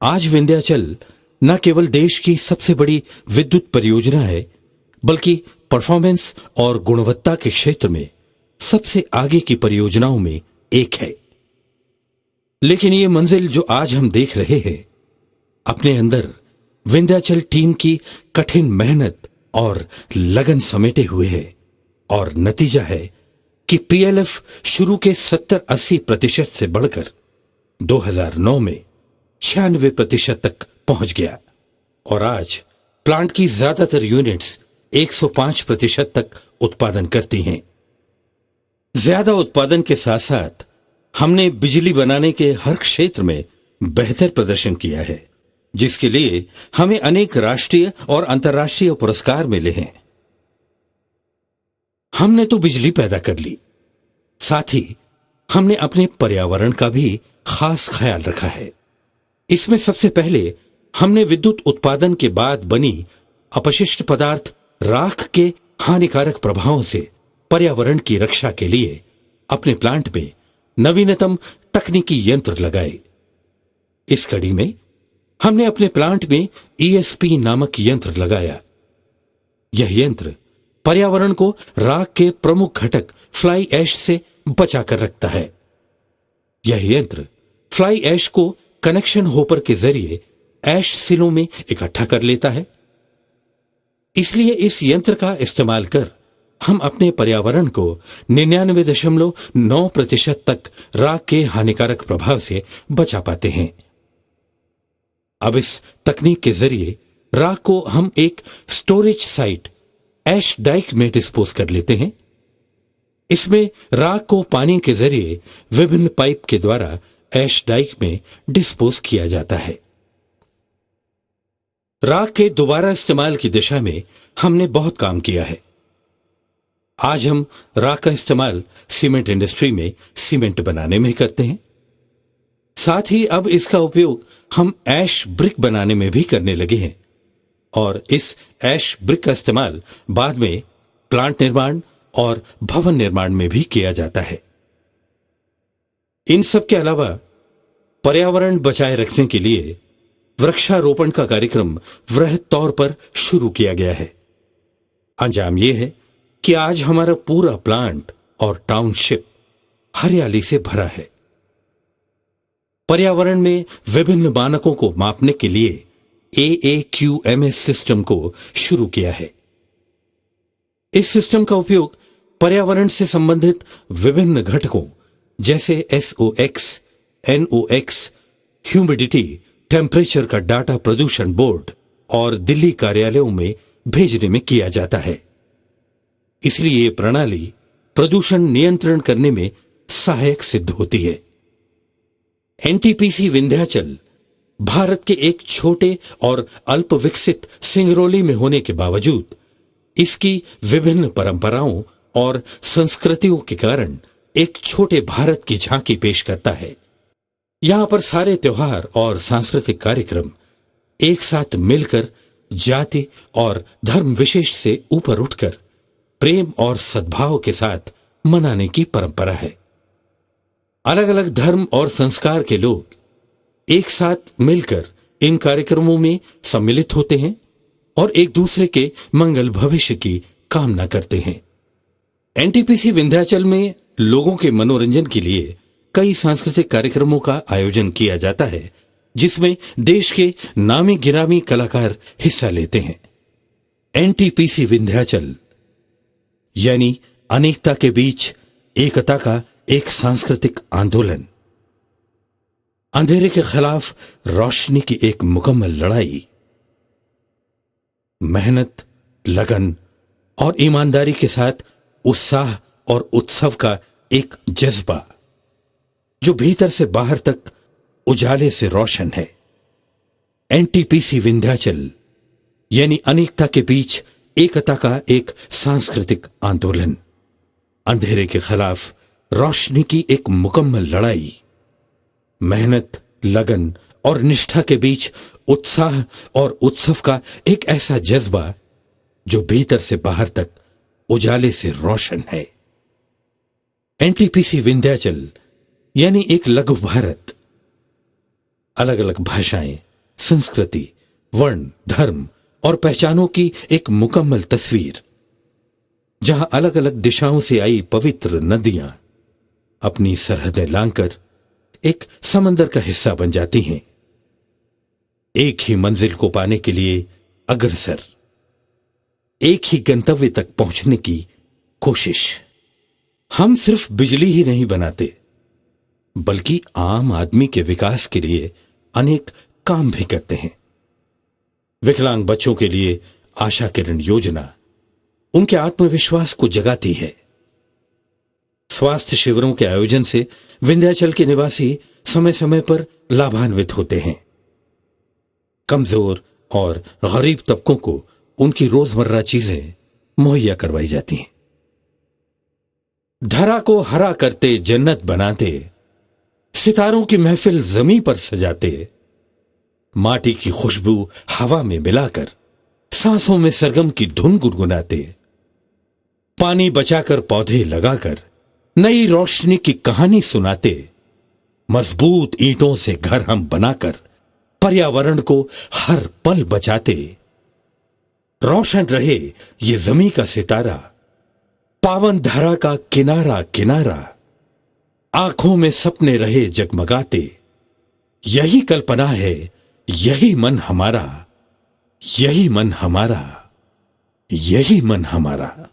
आज विंध्याचल न केवल देश की सबसे बड़ी विद्युत परियोजना है, बल्कि परफॉर्मेंस और गुणवत्ता के क्षेत्र में सबसे आगे की परियोजनाओं में एक है। लेकिन ये मंजिल जो आज हम देख रहे हैं, अपने अंदर विंध्याचल टीम की कठिन मेहनत और लगन समेटे हुए है, और नतीजा है कि पीएलएफ शुरू के 70-80% से बढ़कर 2009 में 96% तक पहुंच गया, और आज प्लांट की ज्यादातर यूनिट्स 105% तक उत्पादन करती हैं। ज्यादा उत्पादन के साथ साथ हमने बिजली बनाने के हर क्षेत्र में बेहतर प्रदर्शन किया है, जिसके लिए हमें अनेक राष्ट्रीय और अंतर्राष्ट्रीय पुरस्कार मिले हैं। हमने तो बिजली पैदा कर ली, साथ ही हमने अपने पर्यावरण का भी खास ख्याल रखा है। इसमें सबसे पहले हमने विद्युत उत्पादन के बाद बनी अपशिष्ट पदार्थ राख के हानिकारक प्रभावों से पर्यावरण की रक्षा के लिए अपने प्लांट में नवीनतम तकनीकी यंत्र लगाए। इस कड़ी में हमने अपने प्लांट में ईएसपी नामक यंत्र लगाया। यह यंत्र पर्यावरण को राख के प्रमुख घटक फ्लाई ऐश से बचाकर रखता है। यह यंत्र फ्लाई ऐश को कनेक्शन होपर के जरिए ऐश सिलों में इकट्ठा कर लेता है। इसलिए इस यंत्र का इस्तेमाल कर हम अपने पर्यावरण को 99.9% तक राख के हानिकारक प्रभाव से बचा पाते हैं। अब इस तकनीक के जरिए राख को हम एक स्टोरेज साइट ऐश डाइक में डिस्पोज कर लेते हैं। इसमें राख को पानी के जरिए विभिन्न पाइप के द्वारा ऐश डाइक में डिस्पोज किया जाता है। राख के दोबारा इस्तेमाल की दिशा में हमने बहुत काम किया है। आज हम राख का इस्तेमाल सीमेंट इंडस्ट्री में सीमेंट बनाने में करते हैं। साथ ही अब इसका उपयोग हम ऐश ब्रिक बनाने में भी करने लगे हैं, और इस ऐश ब्रिक का इस्तेमाल बाद में प्लांट निर्माण और भवन निर्माण में भी किया जाता है। इन सब के अलावा पर्यावरण बचाए रखने के लिए वृक्षारोपण का कार्यक्रम वृहद तौर पर शुरू किया गया है। अंजाम यह है कि आज हमारा पूरा प्लांट और टाउनशिप हरियाली से भरा है। पर्यावरण में विभिन्न मानकों को मापने के लिए AAQMS सिस्टम को शुरू किया है। इस सिस्टम का उपयोग पर्यावरण से संबंधित विभिन्न घटकों जैसे SOx, NOx, ह्यूमिडिटी, टेम्परेचर का डाटा प्रदूषण बोर्ड और दिल्ली कार्यालयों में भेजने में किया जाता है। इसलिए ये प्रणाली प्रदूषण नियंत्रण करने में सहायक सिद्ध होती है। एनटीपीसी विंध्याचल भारत के एक छोटे और अल्प विकसित सिंगरौली में होने के बावजूद इसकी विभिन्न परंपराओं और संस्कृतियों के कारण एक छोटे भारत की झांकी पेश करता है। यहां पर सारे त्योहार और सांस्कृतिक कार्यक्रम एक साथ मिलकर जाति और धर्म विशेष से ऊपर उठकर प्रेम और सद्भाव के साथ मनाने की परंपरा है। अलग अलग धर्म और संस्कार के लोग एक साथ मिलकर इन कार्यक्रमों में सम्मिलित होते हैं और एक दूसरे के मंगल भविष्य की कामना करते हैं। एनटीपीसी विंध्याचल में लोगों के मनोरंजन के लिए कई सांस्कृतिक कार्यक्रमों का आयोजन किया जाता है, जिसमें देश के नामी गिरामी कलाकार हिस्सा लेते हैं। एनटीपीसी विंध्याचल यानी अनेकता के बीच एकता का एक सांस्कृतिक आंदोलन, अंधेरे के खिलाफ रोशनी की एक मुकम्मल लड़ाई, मेहनत, लगन और ईमानदारी के साथ उत्साह और उत्सव का एक जज्बा जो भीतर से बाहर तक उजाले से रोशन है। एनटीपीसी विंध्याचल यानी अनेकता के बीच एकता का एक सांस्कृतिक आंदोलन, अंधेरे के खिलाफ रोशनी की एक मुकम्मल लड़ाई, मेहनत, लगन और निष्ठा के बीच उत्साह और उत्सव का एक ऐसा जज्बा जो भीतर से बाहर तक उजाले से रोशन है। एनटीपीसी विंध्याचल यानी एक लघु भारत, अलग अलग भाषाएं, संस्कृति, वर्ण, धर्म और पहचानों की एक मुकम्मल तस्वीर, जहां अलग अलग दिशाओं से आई पवित्र नदियां अपनी सरहदें लांघकर एक समंदर का हिस्सा बन जाती हैं, एक ही मंजिल को पाने के लिए अग्रसर, एक ही गंतव्य तक पहुंचने की कोशिश। हम सिर्फ बिजली ही नहीं बनाते, बल्कि आम आदमी के विकास के लिए अनेक काम भी करते हैं। विकलांग बच्चों के लिए आशा किरण योजना उनके आत्मविश्वास को जगाती है। स्वास्थ्य शिविरों के आयोजन से विंध्याचल के निवासी समय समय पर लाभान्वित होते हैं। कमजोर और गरीब तबकों को उनकी रोजमर्रा चीजें मुहैया करवाई जाती हैं। धरा को हरा करते जन्नत बनाते, सितारों की महफिल जमीन पर सजाते, माटी की खुशबू हवा में मिलाकर सांसों में सरगम की धुन गुनगुनाते, पानी बचाकर पौधे लगाकर नई रोशनी की कहानी सुनाते, मजबूत ईंटों से घर हम बनाकर पर्यावरण को हर पल बचाते। रोशन रहे ये जमी का सितारा, पावन धारा का किनारा किनारा, आंखों में सपने रहे जगमगाते। यही कल्पना है, यही मन हमारा, यही मन हमारा, यही मन हमारा।